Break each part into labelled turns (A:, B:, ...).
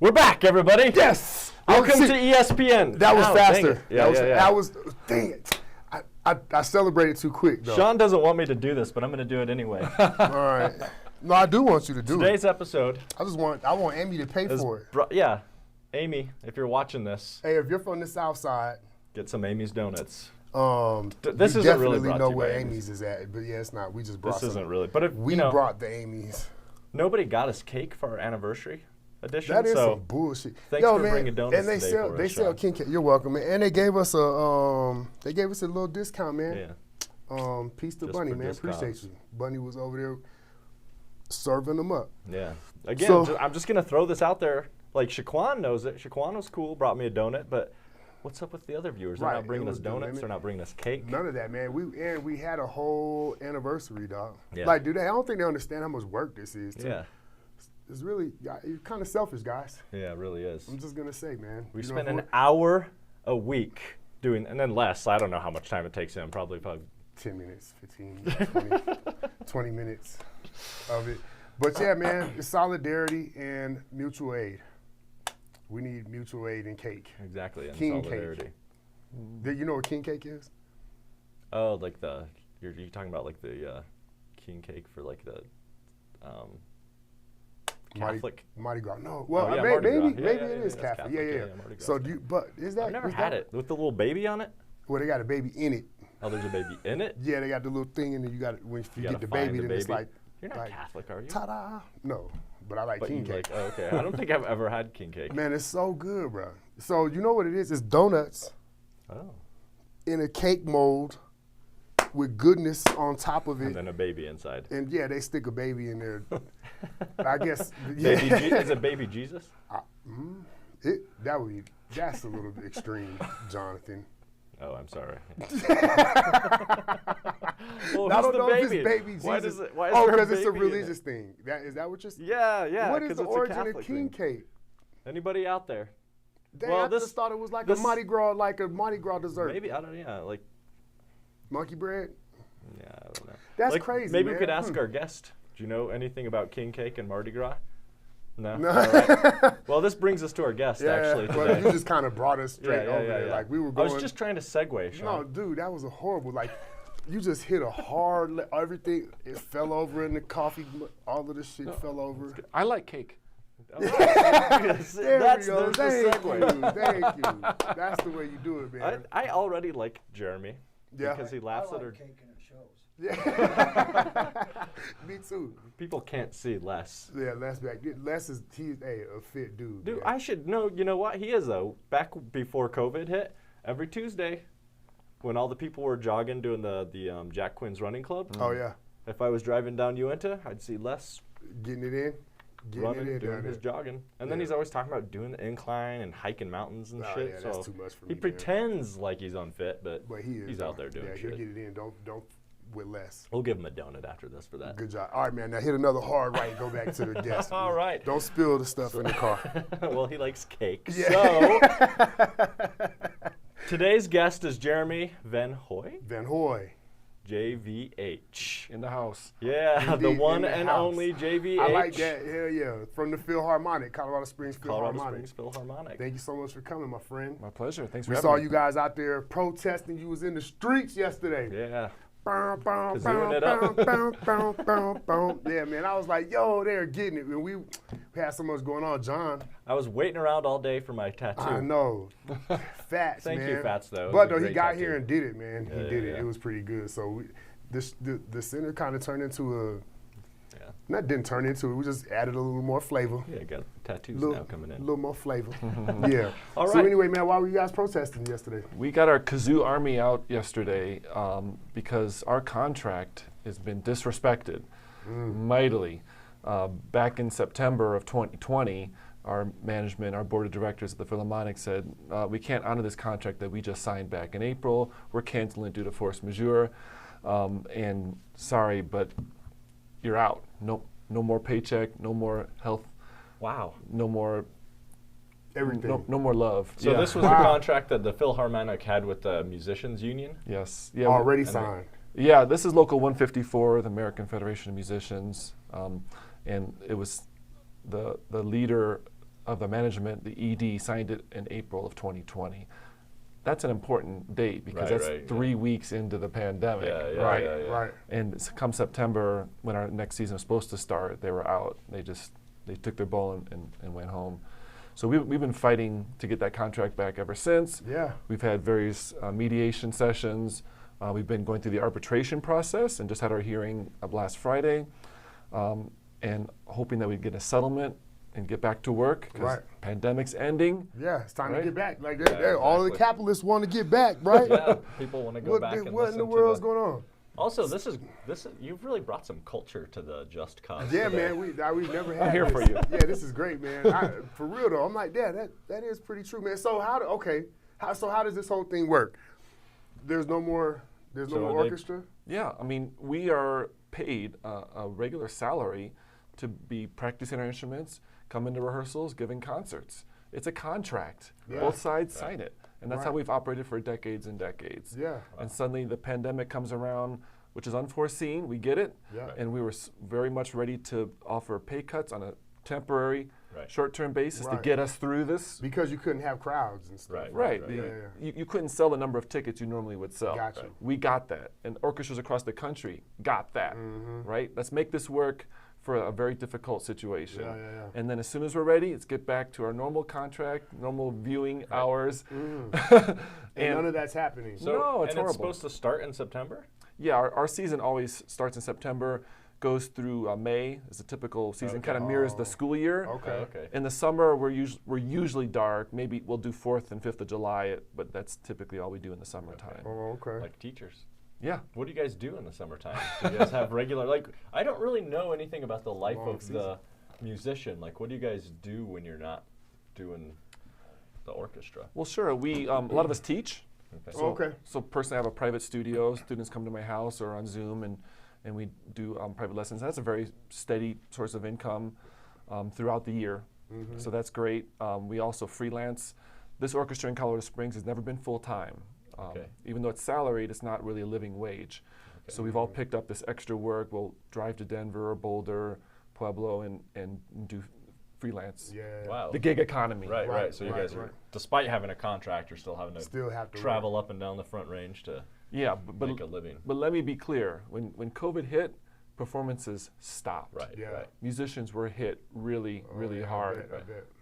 A: We're back, everybody.
B: Yes.
A: Welcome to ESPN.
B: That was faster.
A: Yeah,
B: that was dang it. I celebrated too quick though.
A: Shaun doesn't want me to do this, but I'm going to do it anyway.
B: All right. No, I do want you to do
A: Today's episode.
B: I want Amy to pay for it.
A: Yeah. Amy, if you're watching this.
B: Hey, if you're from the South Side.
A: Get some Amy's Donuts.
B: This isn't really know where Amy's is at, but yeah, it's not. We just brought
A: This isn't really. But if
B: we brought the Amy's.
A: Nobody got us cake for our anniversary edition.
B: That is some bullshit.
A: Thanks for bringing donuts
B: and they sell king cake. You're welcome, man. And they gave us a little discount, man. Yeah. Peace to Bunny, man. Appreciate you. Bunny was over there serving them up.
A: Yeah. Again, I'm just gonna throw this out there. Like Shaquan knows it. Shaquan was cool, brought me a donut, but what's up with the other viewers? They're not bringing us donuts. They're not bringing us cake.
B: None of that, man. We had a whole anniversary, dog.
A: Yeah.
B: Like, dude, I don't think they understand how much work this is. Too.
A: Yeah.
B: It's really, you're kind of selfish, guys.
A: Yeah, it really is.
B: I'm just gonna say, man.
A: We spend an hour a week doing, and then less. I don't know how much time it takes him. Probably
B: 10 minutes, 15, 20, 20 minutes of it. But yeah, man, it's solidarity and mutual aid. We need mutual aid and cake.
A: Exactly, and
B: king
A: solidarity.
B: Cake. You know what king cake is?
A: Oh, like you're talking about like the king cake for like the Catholic?
B: Mardi Gras. No, well,
A: maybe
B: it is Catholic. Yeah. So but is that?
A: I've never had it with the little baby on it.
B: Well, they got a baby in it.
A: Oh, there's a baby in it?
B: Yeah, they got the little thing, and then you got it when you get the baby, then it's like.
A: You're not Catholic, are you?
B: Ta-da! No, but I like king cake.
A: Okay, I don't think I've ever had king cake.
B: Man, it's so good, bro. So you know what it is? It's donuts.
A: Oh.
B: In a cake mold with goodness on top of it.
A: And then a baby inside.
B: And yeah, they stick a baby in there. I guess. Yeah.
A: Is it baby Jesus?
B: That's a little bit extreme, Jonathan.
A: Oh, I'm sorry.
B: Well, I don't know if it's baby Jesus.
A: Why is
B: because it's a religious thing. Is that what you're saying?
A: Yeah.
B: What is the origin of king cake?
A: Anybody out there?
B: I just thought it was like a Mardi Gras dessert.
A: Maybe, I don't know, like.
B: Monkey bread?
A: Yeah, I don't know.
B: That's crazy,
A: Maybe
B: man.
A: we could ask our guest. Do you know anything about king cake and Mardi Gras? No.
B: No.
A: All right. Well, this brings us to our guest, actually, today.
B: Well, you just kind of brought us straight over there. Like we were going.
A: I was just trying to segue, Shaun.
B: No, dude, that was a horrible. Like, you just hit a hard. Everything it fell over in the coffee. All of the shit fell over.
C: I like cake.
B: There we go.
A: There's the segue.
B: Thank you. That's the way you do it, man.
A: I already like Jeremy.
B: Yeah.
A: Because he laughs at her.
D: Cake and it shows.
B: Yeah. Me too.
A: People can't see Les.
B: Yeah, Les back. He's a fit dude.
A: Dude,
B: man.
A: I should know. You know what? He is though. Back before COVID hit, every Tuesday, when all the people were jogging doing the Jack Quinn's running club.
B: Oh yeah.
A: If I was driving down Uinta, I'd see Les
B: getting it in.
A: Running, doing his jogging. And then he's always talking about doing the incline and hiking mountains and shit.
B: Yeah, that's too much for me.
A: He pretends like he's unfit, but
B: he's
A: out there doing shit.
B: Yeah, he'll get it in. Don't with less.
A: We'll give him a donut after this for that.
B: Good job. All right, man. Now hit another hard right and go back to the guest.
A: All right.
B: Don't spill the stuff in the car.
A: Well, he likes cake.
B: Yeah.
A: So today's guest is Jeremy Van Hoy.
B: Van Hoy.
A: JVH.
C: In the house.
A: Yeah,
B: Indeed,
A: the one and
B: house.
A: only JVH.
B: I like that. Hell yeah. From the Philharmonic, Colorado Springs Philharmonic.
A: Colorado Springs Philharmonic.
B: Thank you so much for coming, my friend.
C: My pleasure. Thanks for
B: We
C: having
B: saw
C: me.
B: you guys out there protesting. You was in the streets yesterday.
A: Yeah.
B: Kazooing
A: it up.
B: Yeah, man. I was like, yo, they're getting it. And we had so much going on, John.
A: I was waiting around all day for my tattoo.
B: I know. Fats,
A: Thank
B: man.
A: you, Fats, though.
B: But though, he got here and did it, man.
A: Yeah,
B: he did it.
A: yeah.
B: It was pretty good. So the center kind of turned into a.
A: Yeah.
B: Not didn't turn into it. We just added a little more flavor.
A: Yeah, got tattoos now coming in.
B: A little more flavor. Yeah.
A: All right.
B: So anyway, man, why were you guys protesting yesterday?
C: We got our kazoo army out yesterday because our contract has been disrespected mightily. Back in September of 2020, our management, our board of directors at the Philharmonic said, we can't honor this contract that we just signed back in April. We're canceling it due to force majeure. And sorry, but you're out. No more paycheck, no more health.
A: Wow.
C: No more
B: Everything.
C: No more love.
A: So this was the contract that the Philharmonic had with the Musicians Union?
C: Yes. Yeah.
B: Already signed.
C: Yeah, this is Local 154, the American Federation of Musicians, and it was the leader of the management, the ED, signed it in April of 2020. That's an important date because that's 3 weeks into the pandemic, right? And come September, when our next season was supposed to start, they were out. They took their ball and went home. So we've been fighting to get that contract back ever since.
B: Yeah.
C: We've had various mediation sessions. We've been going through the arbitration process and just had our hearing last Friday, and hoping that we get a settlement and get back to work because pandemic's ending.
B: Yeah, it's time to get back. Like
A: exactly.
B: All the capitalists want to get back, right?
A: Yeah, people want to go back and
B: what in the world's going on?
A: Also, this is you've really brought some culture to the Just COS.
B: Yeah,
A: today.
B: man, we've never had.
C: I'm here
B: this.
C: for you.
B: Yeah, this is great, man. For real though, I'm like, that is pretty true, man. So how does this whole thing work? There's no more orchestra?
C: Yeah, I mean, we are paid a regular salary to be practicing our instruments, come into rehearsals, giving concerts. It's a contract.
B: Yeah.
C: Both sides sign it. And that's how we've operated for decades and decades.
B: Yeah.
C: And suddenly the pandemic comes around, which is unforeseen. We get it.
B: Yeah.
C: And we were very much ready to offer pay cuts on a temporary, short-term basis to get us through this.
B: Because you couldn't have crowds and stuff.
C: Right. You couldn't sell the number of tickets you normally would sell.
B: Gotcha.
C: We got that. And orchestras across the country got that. Right? Let's make this work for a very difficult situation. And then as soon as we're ready, let's get back to our normal contract, normal viewing hours.
B: And none of that's happening.
C: So, no, it's horrible.
A: It's supposed to start in September?
C: Yeah, our season always starts in September, goes through May as a typical season, kind of mirrors the school year.
B: Okay.
C: In the summer, we're usually dark. Maybe we'll do 4th and 5th of July, but that's typically all we do in the summertime.
B: Oh, okay.
A: Like teachers.
C: Yeah.
A: What do you guys do in the summertime? Do you guys have regular, I don't really know anything about the life of the musician. Like, what do you guys do when you're not doing the orchestra?
C: Well, sure. We, a lot of us teach.
A: Okay.
C: So personally, I have a private studio. Students come to my house or on Zoom, and we do private lessons. That's a very steady source of income throughout the year. So that's great. We also freelance. This orchestra in Colorado Springs has never been full-time. Even though it's salaried, it's not really a living wage. So we've all picked up this extra work. We'll drive to Denver or Boulder, Pueblo, and do freelance.
B: Yeah.
A: Wow.
C: The gig economy.
A: Right. So you guys are, despite having a contract, you're still having to travel up and down the Front Range to make a living.
C: But let me be clear. When COVID hit, performances stopped.
A: Right.
C: Musicians were hit really hard.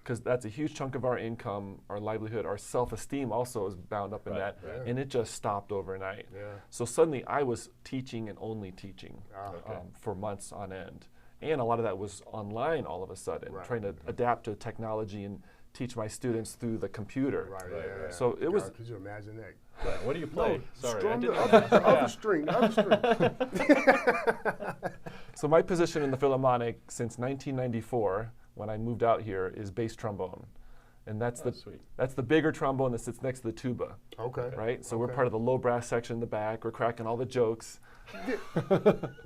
C: Because that's a huge chunk of our income, our livelihood, our self-esteem also is bound up in that. And it just stopped overnight. So suddenly I was teaching and only teaching for months on end. And a lot of that was online all of a sudden, trying to adapt to technology and teach my students through the computer. So it was.
B: Could you imagine that?
A: What do you play?
B: No,
A: Sorry,
B: strum
A: I didn't
B: the other string.
C: So my position in the Philharmonic since 1994, when I moved out here, is bass trombone. And that's that's the bigger trombone that sits next to the tuba.
B: Okay.
C: Right? So we're part of the low brass section in the back. We're cracking all the jokes.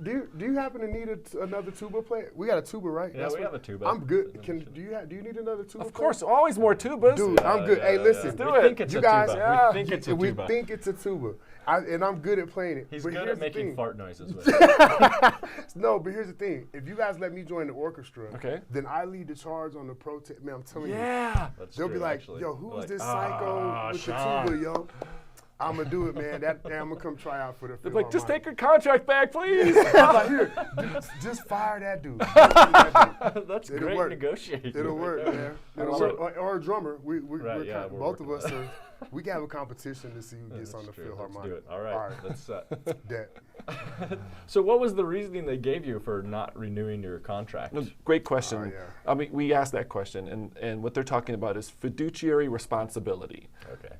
B: Do you happen to need another tuba player? We got a tuba, right?
A: Yeah, we have a tuba.
B: I'm good. Do you need another tuba player?
C: Of course, always more tubas.
B: Dude, I'm good. Hey, listen.
C: Let's do
A: we
C: it.
A: think it's
B: You
A: a
B: guys,
A: tuba. We think it's a tuba.
B: We think it's a tuba. And I'm good at playing it.
A: He's
B: but
A: good
B: here's
A: at making fart noises with
B: No, but here's the thing. If you guys let me join the orchestra,
C: okay,
B: then I lead the charge on the protest. Man, I'm telling you.
C: Yeah.
B: They'll be like, yo, who's this psycho with
A: Shaun.
B: the tuba, yo? I'm going to do it, man. I'm going to come try out for the
C: They're like, just
B: Philharmonic.
C: take your contract back, please.
B: I'm like, here, just fire that dude.
A: That's
B: It'll
A: great
B: work.
A: negotiating.
B: It'll work, man. It'll work. Or a drummer. We're both of us are. We can have a competition to see who gets on the Philharmonic.
A: Let's do it. All right. Let's
B: that.
A: So what was the reasoning they gave you for not renewing your contract?
C: No, great question. I mean, we asked that question, and what they're talking about is fiduciary responsibility.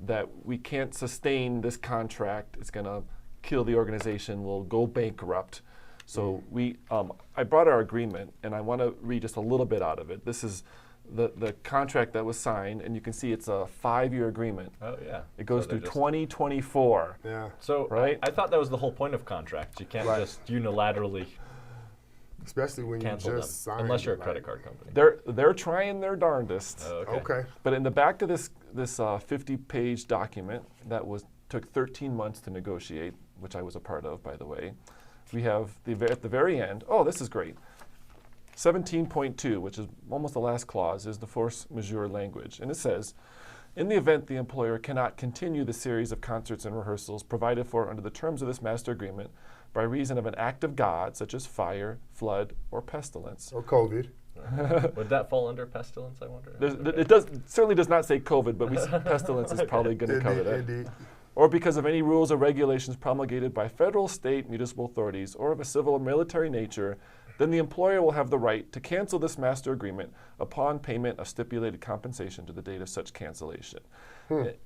C: That we can't sustain this contract. It's going to kill the organization. We'll go bankrupt. So I brought our agreement, and I want to read just a little bit out of it. This is the contract that was signed, and you can see it's a 5-year agreement.
A: Oh, yeah.
C: It goes through 2024.
B: Yeah.
A: So I thought that was the whole point of contracts. You can't just unilaterally
B: especially when you just sign.
A: Unless you're a credit card company.
C: They're trying their darndest.
B: Okay.
C: But in the back of this 50-page document that took 13 months to negotiate, which I was a part of, by the way, we have at the very end. Oh, this is great. 17.2, which is almost the last clause, is the force majeure language. And it says, in the event the employer cannot continue the series of concerts and rehearsals provided for under the terms of this master agreement by reason of an act of God, such as fire, flood, or pestilence.
B: Or COVID.
A: Would that fall under pestilence, I wonder?
C: It certainly does not say COVID, but pestilence is probably going to cover that.
B: Indeed.
C: Or because of any rules or regulations promulgated by federal, state, municipal authorities, or of a civil or military nature, then the employer will have the right to cancel this master agreement upon payment of stipulated compensation to the date of such cancellation.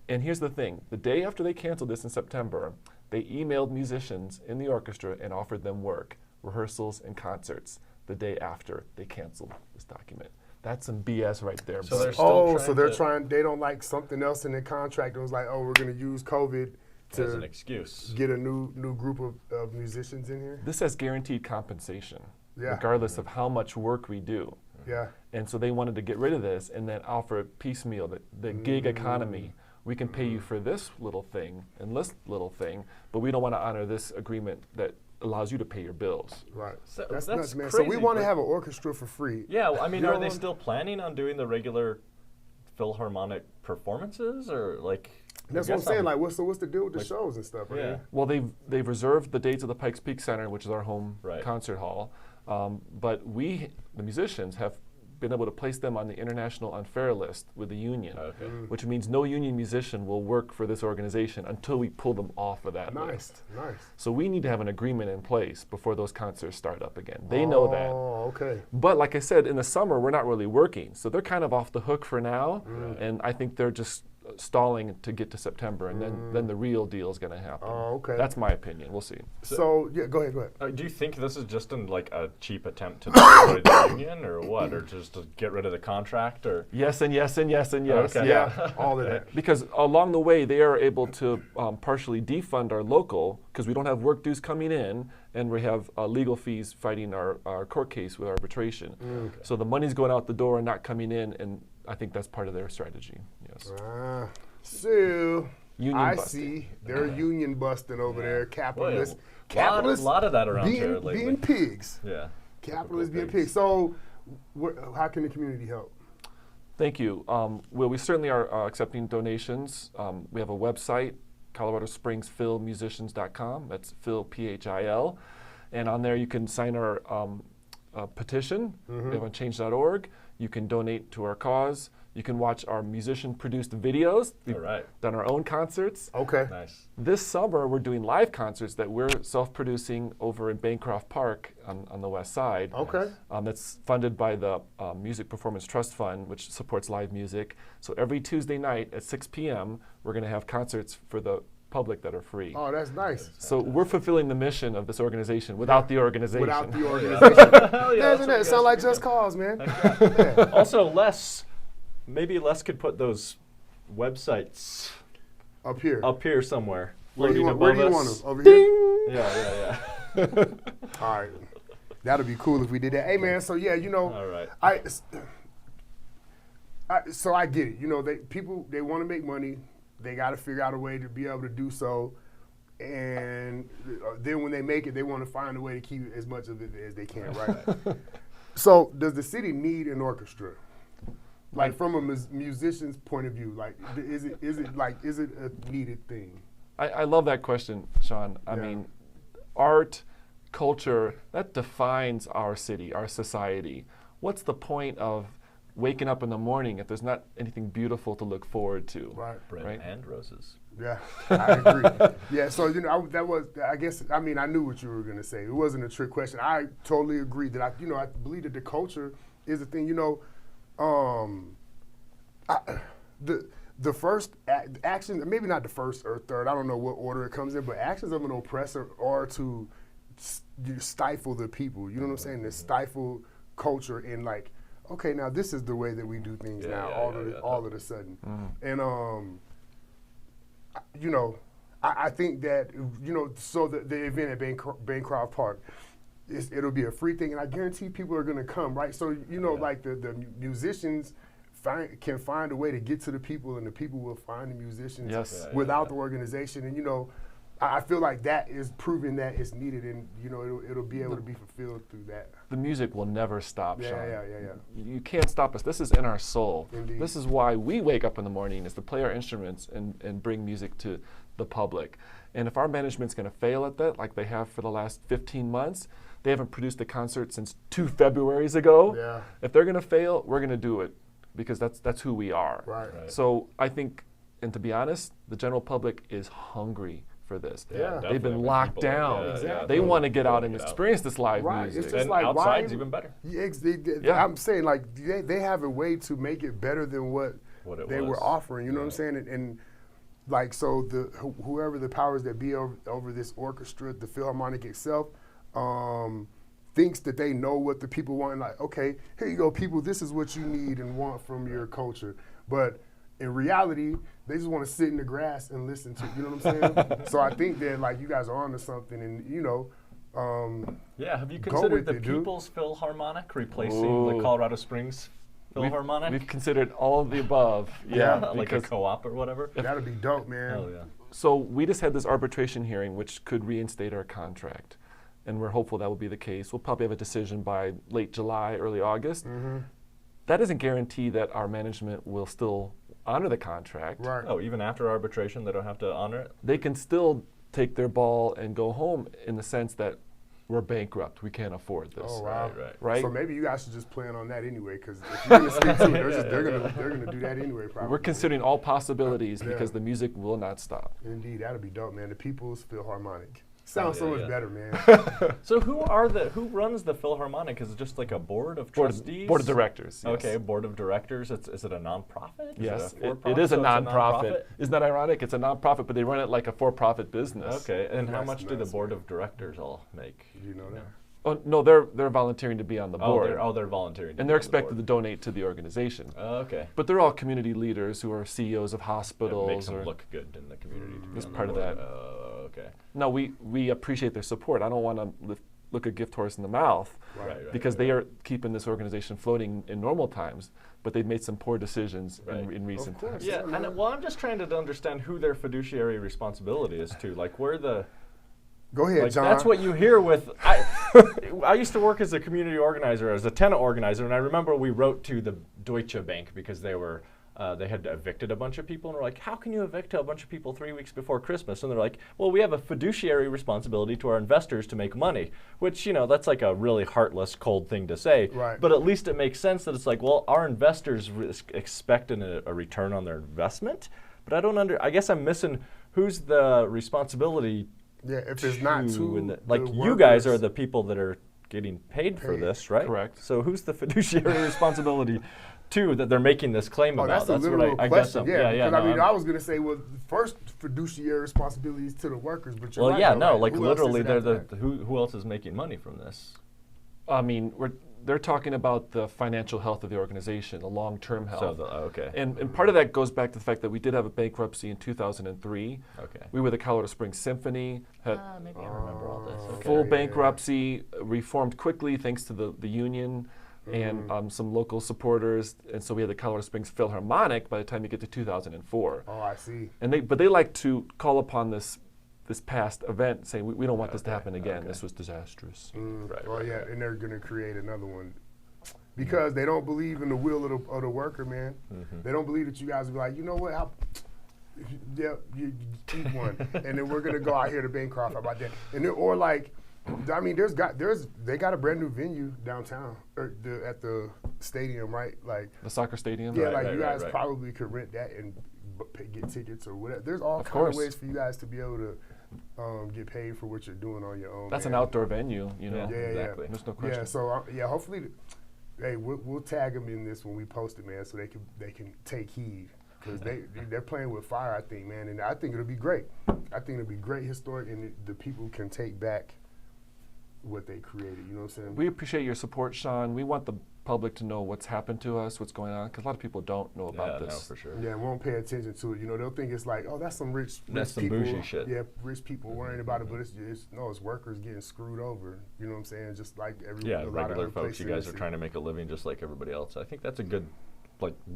C: And here's the thing. The day after they canceled this in September, they emailed musicians in the orchestra and offered them work, rehearsals, and concerts the day after they canceled this document. That's some BS right there.
A: So they're still
B: trying, they don't like something else in their contract. It was like, oh, we're going to use COVID to
A: as an excuse.
B: Get a new group of musicians in here?
C: This has guaranteed compensation,
B: Yeah.
C: regardless of how much work we do.
B: Yeah.
C: And so they wanted to get rid of this and then offer piecemeal, the gig economy. We can pay you for this little thing and this little thing, but we don't want to honor this agreement that allows you to pay your bills.
B: Right.
A: So
B: that's
A: that's
B: nuts, man.
A: crazy,
B: so we want to
A: but-
B: have an orchestra for free.
A: Yeah, I mean,
B: You
A: are
B: know
A: they
B: what?
A: still planning on doing the regular Philharmonic performances, or like?
B: That's
A: I
B: what I'm
A: guess
B: saying. Like, what's the deal with the
A: like,
B: shows and stuff? Right?
A: Yeah.
C: Well, they've reserved the dates of the Pikes Peak Center, which is our home
A: Right.
C: concert hall. But we, the musicians, have been able to place them on the International Unfair List with the union,
A: Okay.
C: which means no union musician will work for this organization until we pull them off of that list.
B: Nice.
C: So we need to have an agreement in place before those concerts start up again. They know that.
B: Oh, okay.
C: But like I said, in the summer, we're not really working. So they're kind of off the hook for now. And I think they're just stalling to get to September. And then the real deal is going to happen.
B: Oh, okay.
C: That's my opinion. We'll see.
B: So, yeah, go ahead.
A: Do you think this is just like a cheap attempt to destroy the union, or what, or just to get rid of the contract, or?
C: Yes and yes and yes and yes.
A: Okay.
B: Yeah, all of that.
C: Because along the way, they are able to partially defund our local because we don't have work dues coming in, and we have legal fees fighting our court case with arbitration. So the money's going out the door and not coming in, and I think that's part of their strategy. Yes.
B: So,
C: Union
B: I
C: busting.
B: see they're union busting over there. Capitalists.
A: Well,
B: Capitalists
A: a lot of that around
B: being,
A: here lately.
B: being pigs.
A: Yeah.
B: Capitalists being
A: Typical
B: pigs. So, how can the community help?
C: Thank you. Well, we certainly are accepting donations. We have a website, ColoradoSpringsPhilMusicians.com. That's Phil, P-H-I-L. And on there you can sign our petition. We have on change.org. You can donate to our cause. You can watch our musician-produced videos. We've
A: All right.
C: done our own concerts.
B: Okay.
A: Nice.
C: This summer, we're doing live concerts that we're self-producing over in Bancroft Park on the west side.
B: Okay.
C: That's funded by the Music Performance Trust Fund, which supports live music. So every Tuesday night at 6 p.m., we're going to have concerts for the public that are free.
B: Oh, that's nice.
C: So we're fulfilling the mission of this organization without the organization.
B: Without the organization.
A: Hell yeah,
B: Imagine that. It sounds like Just COS, man.
A: Also, maybe Les could put those websites
B: Up here.
A: up here somewhere.
B: Where do you
A: floating
B: want
A: above
B: them?
A: us.
B: Over here?
A: Yeah.
B: All right. That'd be cool if we did that. Hey, man, so yeah,
A: All right.
B: So I get it. You know, people want to make money. They got to figure out a way to be able to do so. And then when they make it, they want to find a way to keep as much of it as they can, right? So does the city need an orchestra? Like from a musician's point of view, like is it a needed thing?
C: I love that question, Shaun. I mean, art, culture, that defines our city, our society. What's the point of waking up in the morning if there's not anything beautiful to look forward to?
B: Right.
A: Bread and roses.
B: Yeah, I agree. Yeah, so I knew what you were gonna say. It wasn't a trick question. I totally agree that I believe that the culture is a thing. You know, the first action, maybe not the first or third. I don't know what order it comes in, but actions of an oppressor are to stifle the people. You know what I'm saying? To stifle culture and like, okay, now this is the way that we do things all of a sudden, and I think that, so the event at Bancroft Park, it'll be a free thing, and I guarantee people are going to come, right? So, like the musicians can find a way to get to the people, and the people will find the musicians without the organization. And, I feel like that is proving that it's needed, and it'll be able to be fulfilled through that.
C: The music will never stop,
B: Yeah,
C: Shaun.
B: yeah.
C: You can't stop us. This is in our soul.
B: Indeed.
C: This is why we wake up in the morning, is to play our instruments and bring music to the public. And if our management's going to fail at that, like they have for the last 15 months, they haven't produced a concert since 2 Februaries ago.
B: Yeah.
C: If they're going to fail, we're going to do it, because that's who we are.
B: Right.
C: So I think, and to be honest, the general public is hungry for this.
B: Yeah.
C: They've been locked down.
B: Exactly.
C: They want to get out and
A: Get out.
C: experience this live
B: Right.
C: music.
B: It's just
A: And
B: like,
A: outside's
B: why?
A: even better.
B: Yeah, I'm saying, like, they have a way to make it better than what
A: it
B: they
A: was.
B: were offering. You know what I'm saying? And like, so whoever the powers that be over this orchestra, the Philharmonic itself, thinks that they know what the people want. Like, okay, here you go, people. This is what you need and want from your culture. But in reality, they just want to sit in the grass and listen to. You know what I'm saying? So I think that, like, you guys are onto something, and
A: Yeah, have you
B: Go
A: considered
B: with
A: the
B: it, dude.
A: People's Philharmonic replacing the Colorado Springs Philharmonic?
C: We've considered all of the above.
B: Yeah.
A: Like a
C: because
A: co-op or whatever?
B: that'd be dope, man.
A: Hell yeah.
C: so we just had this arbitration hearing, which could reinstate our contract, and we're hopeful that will be the case. We'll probably have a decision by late July, early August. That doesn't guarantee that our management will still honor the contract.
B: Right.
A: Oh, even after arbitration, they don't have to honor it?
C: They can still take their ball and go home, in the sense that we're bankrupt. We can't afford this.
B: Oh, wow.
C: Right?
B: So maybe you guys should just plan on that anyway, because if you're gonna stick to it, they're gonna do that anyway. Probably.
C: We're considering all possibilities,
B: Yeah.
C: because the music will not stop.
B: Indeed, that'd be dope, man. The People's Philharmonic sounds
A: yeah,
B: so much
A: yeah.
B: better, man.
A: So who runs the Philharmonic? Is it just like a board of trustees?
C: Board of directors. Yes.
A: Okay, board of directors. Is it a nonprofit?
C: Yes,
A: it,
C: it is a
A: so it's
C: nonprofit. Isn't that ironic? It's a nonprofit, but they run it like a for-profit business.
A: Okay, and how
B: That's
A: much do the
B: nice,
A: board
B: man.
A: of directors all make?
B: Did you know that?
C: Oh no, they're volunteering to be on the board,
A: They're volunteering.
C: and they're expected to donate to the organization.
A: Okay.
C: But they're all community leaders who are CEOs of
A: It
C: hospitals.
A: makes them
C: or
A: look good in the community. To be
C: It's
A: on the
C: part of
A: board.
C: that.
A: Okay.
C: No, we appreciate their support. I don't want to look a gift horse in the mouth,
A: Right.
C: because they are keeping this organization floating in normal times, but they've made some poor decisions
A: Right.
C: in recent
B: course.
C: times.
A: Yeah, and well, I'm just trying to understand who their fiduciary responsibility is to. Like, where the
B: Go ahead,
A: like
B: John.
A: that's what you hear with. I used to work as a community organizer, as a tenant organizer, and I remember we wrote to the Deutsche Bank because they were. They had evicted a bunch of people, and we're like, how can you evict a bunch of people 3 weeks before Christmas? And they're like, well, we have a fiduciary responsibility to our investors to make money, which, that's like a really heartless, cold thing to say.
B: Right.
A: But at least it makes sense that it's like, well, our investors expect a return on their investment. But I guess I'm missing who's the responsibility.
B: Yeah, if it's not to
A: and
B: the
A: like you guys are
B: workers.
A: the people that are getting paid for
B: Paid.
A: this, right?
C: Correct.
A: So who's the fiduciary responsibility to that they're making this claim
B: Oh,
A: about?
B: that's a
A: what
B: literal
A: I guess.
B: question.
A: Yeah,
B: Because
A: no,
B: I was gonna say, well, first fiduciary responsibility is to the workers, but you're
A: well,
B: right,
A: yeah,
B: though,
A: no,
B: right?
A: like
B: Who else is
A: literally,
B: it
A: they're
B: after
A: the
B: that?
A: who else is making money from this?
C: I mean, they're talking about the financial health of the organization, the long-term health.
A: So okay,
C: And part of that goes back to the fact that we did have a bankruptcy in 2003.
A: okay.
C: We were the Colorado Springs Symphony, had
A: Maybe I remember all this. Okay.
C: full
B: yeah.
C: bankruptcy, reformed quickly thanks to the union and some local supporters. And so we had the Colorado Springs Philharmonic by the time you get to 2004.
B: Oh, I see.
C: But they like to call upon this past event, saying we don't want this to happen again.
A: okay.
C: This was disastrous.
A: Right,
B: Well,
A: right,
B: yeah, and they're gonna create another one because they don't believe in the will of the worker, man. They don't believe that you guys will be like, you know what? Yeah, you keep one, and then we're gonna go out here to Bancroft. How about that? And or like, I mean, they got a brand new venue downtown at the stadium, right? Like,
C: The soccer stadium.
B: yeah,
A: Right,
B: like
A: right,
B: you
A: right,
B: guys
A: right.
B: probably could rent that and get tickets or whatever. There's all
C: Of
B: kind of
C: course.
B: ways for you guys to be able to get paid for what you're doing on your own.
C: That's
B: man.
C: an outdoor venue,
A: Yeah.
B: Yeah,
A: Exactly.
C: There's no question.
B: Yeah, so hopefully, hey, we'll tag them in this when we post it, man, so they can take heed because they're playing with fire, I think, man, and I think it'll be great. I think it'll be great, historic, and the people can take back what they created. You know what I'm saying?
C: We appreciate your support, Shaun. We want the public to know what's happened to us, what's going on, because a lot of people don't know
A: Yeah,
C: about
A: no,
C: this.
A: for sure.
B: Yeah, won't pay attention to it. They'll think it's like, oh, that's some rich
A: That's some
B: people.
A: bougie shit.
B: Yeah, rich people worrying about it, but it's workers getting screwed over. You know what I'm saying? Just like a lot of
A: Regular
B: other
A: folks. You guys are
B: places.
A: trying to make a living just like everybody else. I think that's a good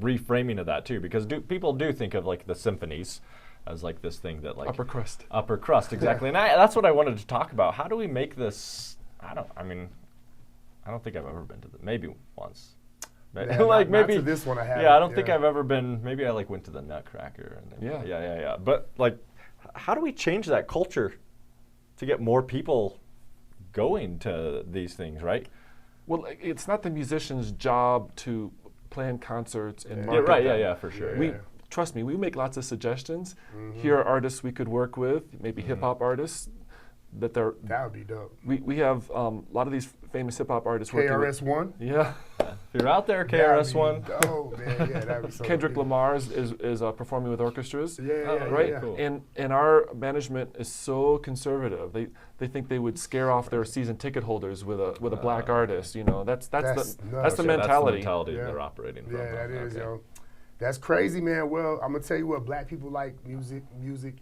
A: reframing of that too, because people do think of like the symphonies as like this thing that like
C: Upper crust.
A: Upper crust, exactly. And that's what I wanted to talk about. How do we make this? I don't think I've ever been to maybe once.
B: Yeah,
A: like
B: not
A: maybe
B: to this one I haven't.
A: Yeah, I don't think I've ever been. Maybe I like went to the Nutcracker. And then,
C: Yeah.
A: yeah. But like, how do we change that culture to get more people going to these things, right?
C: Well, it's not the musician's job to plan concerts and
A: Yeah,
C: market
A: right.
C: them.
A: Yeah, for sure.
C: We
A: yeah.
C: trust me, we make lots of suggestions.
B: Mm-hmm.
C: Here are artists we could work with, maybe hip hop artists that they're.
B: That would be dope.
C: We have a lot of these famous hip hop artists working with.
B: KRS-One?
C: Yeah.
A: If you're out there, KRS-One.
B: Oh man, yeah, that'd be so
C: Kendrick
B: cool.
C: Lamar is performing with orchestras.
B: Yeah,
C: Right,
B: yeah.
A: Cool.
C: and our management is so conservative. They think they would scare off their season ticket holders with a black artist. You know, that's the
B: nuts.
C: mentality.
A: That's the mentality
B: Yeah.
A: they're operating from.
B: Yeah, that is,
A: Okay.
B: yo. That's crazy, man. Well, I'm gonna tell you what, black people like music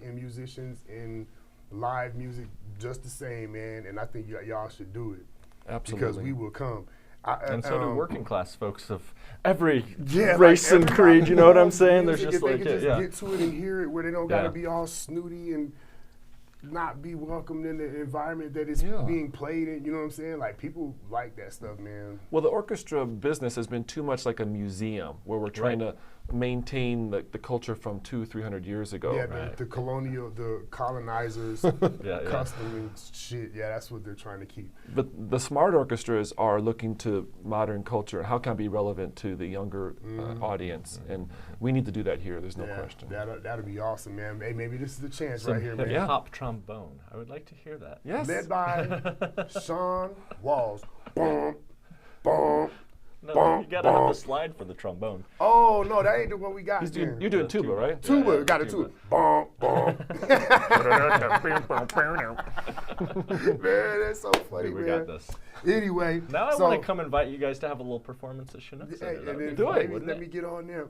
B: and musicians and live music just the same, man. And I think y'all should do it.
C: Absolutely.
B: Because we will come.
A: And so do working class folks of every
B: Yeah,
A: race
B: like
A: and creed. You know what I'm saying?
B: Music,
A: There's just
B: if
A: like
B: they can just
A: yeah.
B: get to it and hear it, where they don't gotta
A: Yeah.
B: be all snooty and not be welcomed in the environment that it's
C: Yeah.
B: being played in. You know what I'm saying? Like people like that stuff, man.
C: Well, the orchestra business has been too much like a museum where we're trying to maintain the culture from 200-300 years ago.
B: Yeah,
A: right.
B: the colonizers,
A: Yeah.
B: custom and shit. Yeah, that's what they're trying to keep.
C: But the smart orchestras are looking to modern culture and how can it be relevant to the younger audience. And we need to do that here, there's no
B: yeah,
C: question.
B: That'll be awesome, man. Hey, maybe this is the chance
A: Some
B: right here, man.
C: Yeah.
A: hip-hop trombone. I would like to hear that.
C: Yes.
B: Led by Shaun Walls. Boom, boom.
A: No, you gotta have the slide for the trombone.
B: Oh no, that ain't the one we got.
C: You're
B: then.
C: doing tuba, right?
B: Tuba,
A: yeah,
B: got a
A: tuba.
B: tuba. Boom, boom. Man, that's so funny,
A: We
B: man.
A: got this.
B: Anyway,
A: Now I
B: so,
A: want to come invite you guys to have a little performance at Chinook
B: Hey,
A: Center.
B: and
A: That would
B: then
A: be
C: do
A: fun,
C: it.
B: maybe
A: wouldn't
B: let
A: it?
B: me get on there.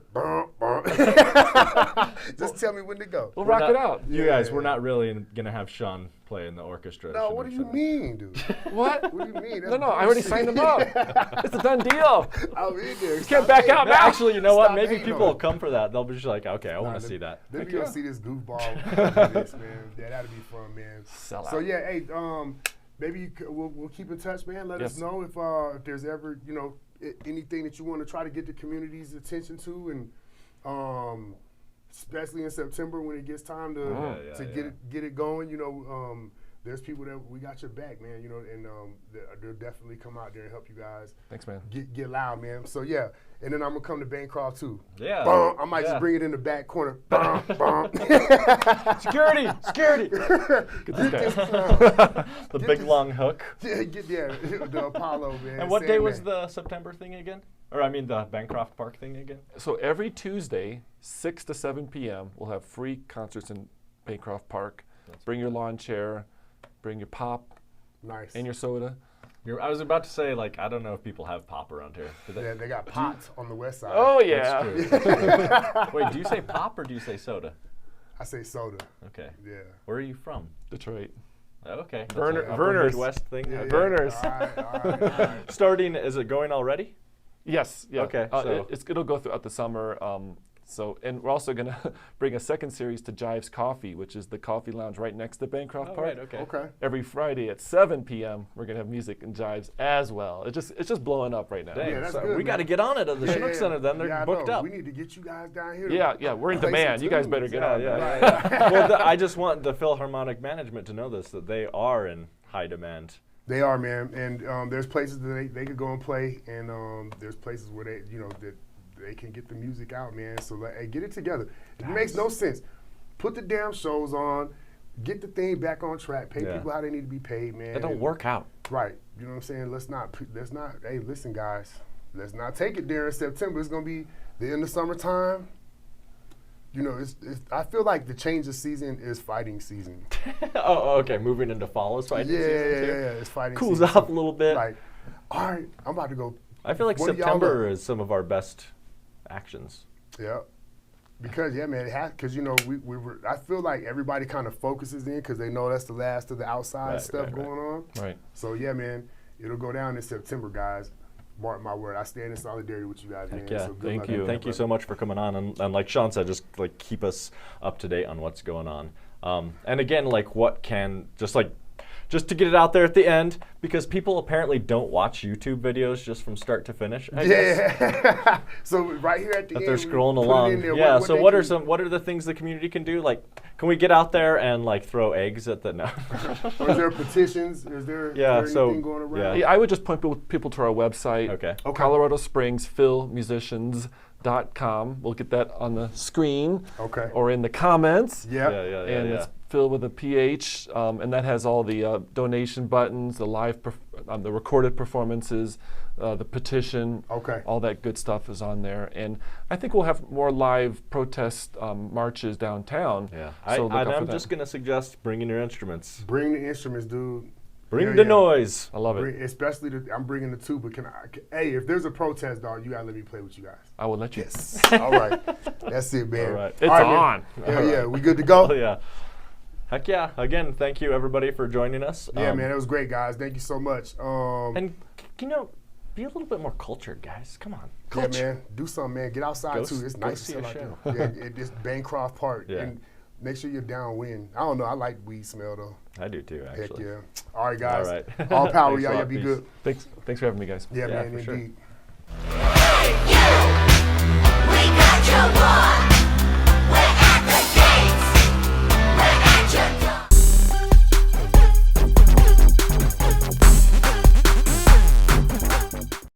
B: Just tell me when to go.
C: We'll
A: We're
C: rock
A: not-
C: it out.
A: You guys,
B: Yeah.
A: we're not really gonna have Shaun play in the orchestra. at
B: No, what do
A: Chinook
B: you
A: Center.
B: mean, dude?
C: What?
B: What do you mean?
C: No, I already signed them up. It's a done deal.
B: I'm in there.
C: You can't back out
A: No,
C: now.
A: actually, you know what?
B: Stop
A: Maybe
B: hating
A: people
B: on
A: will come for that. They'll be just like, okay, I want to
B: Nah,
A: see that.
B: Let me
C: Heck
B: go
C: yeah.
B: see this goofball. do this, man. Yeah, that'll be fun, man.
C: Sell
B: So
C: out.
B: yeah, hey, maybe we'll keep in touch, man. Let us
C: Yes.
B: know if there's ever anything that you want to try to get the community's attention to, and especially in September when it gets time to
A: Yeah.
B: get it going. There's people that we got your back, man. And they'll definitely come out there and help you guys
C: Thanks, man.
B: get loud, man. So yeah, and then I'm gonna come to Bancroft too.
A: Yeah.
B: Bum, I might
A: Yeah.
B: just bring it in the back corner. Bum, bum.
A: Security! Security!
C: Get this guy.
A: The big long hook.
B: The Apollo, man.
A: And what day was
B: Sandman.
A: the September thing again? Or I mean the Bancroft Park thing again?
C: So every Tuesday, 6 to 7 p.m., we'll have free concerts in Bancroft Park. Bring your lawn chair, bring your pop
B: Nice.
C: and your soda.
A: I was about to say, like, I don't know if people have pop around here. Do they?
B: Yeah, they got pots on the west side.
C: Oh, yeah.
A: That's true. Wait, do you say pop or do you say soda?
B: I say soda.
A: Okay.
B: Yeah.
A: Where are you from?
C: Detroit.
A: Oh, okay. That's
C: Werner-
A: an upper
C: Werner's.
A: Midwest thing.
B: Yeah,
A: Okay.
B: yeah.
C: Burners.
B: All right, all right.
A: Starting, is it going already?
C: Yes. Yeah.
A: Okay, so-
C: It'll go throughout the summer. And we're also going to bring a second series to Jive's Coffee, which is the coffee lounge right next to Bancroft
A: Oh,
C: Park.
A: right, okay.
B: Okay.
C: Every Friday at 7 p.m., we're going to have music in Jive's as well. It's just blowing up right now.
A: Dang,
B: Yeah, that's
A: so
B: good,
A: we got to
B: man.
A: get on it at the Chinook
B: Yeah,
A: Center then. They're
B: yeah, I
A: booked
B: know.
A: up.
B: We need to get you guys down here.
C: Yeah, we're in
B: Play some
C: demand. You guys better
B: tunes.
C: get
A: Yeah,
C: on.
A: yeah,
B: Right.
A: yeah. Well, I just want the Philharmonic management to know this, that they are in high demand.
B: They are, man. And there's places that they could go and play, and there's places where that they can get the music out, man. So hey, get it together. It makes no sense. Put the damn shows on, get the thing back on track, pay
A: Yeah.
B: people how they need to be paid, man.
A: It don't work out.
B: Right. You know what I'm saying? Let's not. Hey, listen, guys. Let's not take it there in September. It's gonna be the end of summertime. I feel like the change of season is fighting season.
A: Oh, okay. Moving into fall is fighting season too.
B: Yeah. It's fighting
A: Cools
B: season.
A: off a little bit.
B: Like, all right, I'm about to go.
A: I feel like
B: What do y'all
A: September
B: look?
A: is some of our best actions.
B: Yeah. Because man, it has. Because I feel like everybody kind of focuses in because they know that's the last of the outside
A: Right,
B: stuff
A: right.
B: going on.
C: Right.
B: So yeah, man, it'll go down in September, guys. Mark my word, I stand in solidarity with you guys, man.
A: Yeah,
B: So good
C: thank
B: luck
C: you.
B: with that,
A: Thank you
B: brother.
A: so much for coming on, and like Shaun said, just like keep us up to date on what's going on. And again, like just to get it out there at the end, because people apparently don't watch YouTube videos just from start to finish. I guess.
B: Yeah. So right here at the
A: That
B: end,
A: they're
B: we
A: scrolling
B: put it
A: along.
B: in there.
A: Yeah.
B: What
A: So
B: they
A: what are the things the community can do? Like, can we get out there and like throw eggs at the no?
B: Or is there petitions? Is there,
A: Yeah,
B: is there
A: so,
B: anything going around?
C: Yeah, I would just point people to our website,
A: Okay.
C: Colorado Springs philmusicians.com. We'll get that on the screen
B: Okay.
C: or in the comments.
B: Yeah.
C: And it's Phil with a PH, and that has all the donation buttons, the the recorded performances, the petition.
B: Okay.
C: All that good stuff is on there, and I think we'll have more live protest marches downtown.
A: Yeah.
C: So look out for
A: I'm
C: that.
A: just gonna suggest bringing your instruments.
B: Bring the instruments, dude.
A: Bring
B: Hell
A: the
B: yeah.
A: noise.
C: I love it.
B: Especially I'm bringing the tuba. Hey, if there's a protest, dog, you gotta let me play with you guys.
C: I will let you.
B: Yes. All right. That's it, man.
A: All right.
C: It's
B: man.
C: on.
B: Hell yeah. We good to go?
A: Oh yeah. Heck yeah. Again, thank you everybody for joining us.
B: Yeah, man. It was great, guys. Thank you so much.
A: And be a little bit more cultured, guys. Come on.
B: Yeah,
A: Culture.
B: man. Do something, man. Get outside
A: Go
B: too. It's
A: go
B: nice
A: see
B: to
A: a
B: like
A: show.
B: Yeah, it's Bancroft Park.
A: Yeah.
B: And make sure you're downwind. I don't know. I like weed smell though.
A: I do too,
B: Heck
A: actually.
B: yeah. All right, guys.
A: All right.
B: All power,
A: Thanks a
B: y'all. Y'all
A: lot.
B: be
A: Peace.
B: good.
C: Thanks for having me, guys.
B: Yeah,
A: Yeah,
B: man.
A: for sure.
B: Indeed.
D: We got your boy.